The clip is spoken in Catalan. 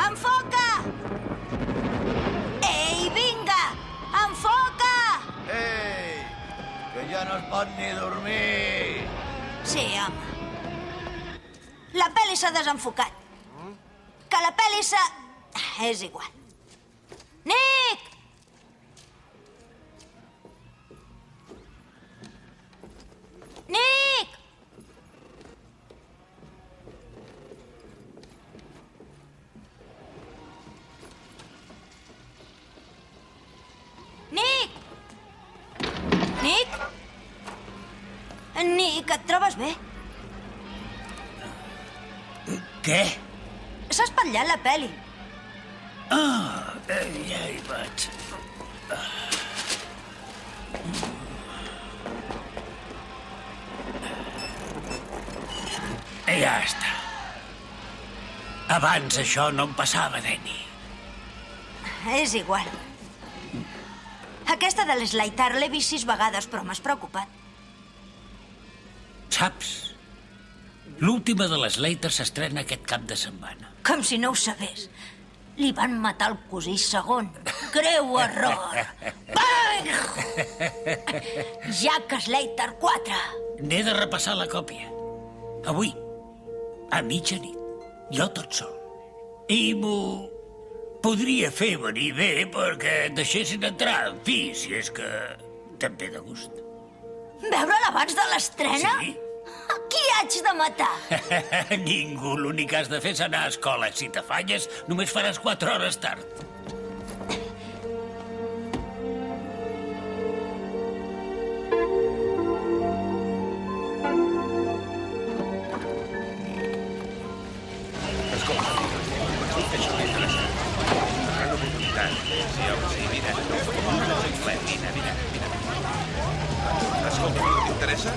Enfoca! Ei, vinga! Enfoca! Ei, que ja no es pot ni dormir. Sí, home. La pel·li s'ha desenfocat. Que la pel·li s'ha... És igual. Nick! Nick! Nick! Nick? Nick, et trobes bé? Què? S'ha espatllat la peli. Ja hi vaig. Ja està. Abans això no em passava, Danny. És igual. Aquesta de l'Slater l'he vist 6 vegades, però m'has preocupat. Saps? L'última de les Slater s'estrena aquest cap de setmana. Com si no ho sabés. Li van matar el cosí segon. Greu error. Bang! Jack Slater 4. N'he de repassar la còpia. Avui, a mitjanit. Jo tot sol. I m'ho podria fer venir bé perquè et deixessin entrar, en fi, si és que te'n ve de gust. Veure'l abans de l'estrena? Sí. A qui haig de matar? Ningú, l'únic que has de fer és anar a escola. Si t'afanyes, només faràs 4 hores tard. Escolta, t'interessa?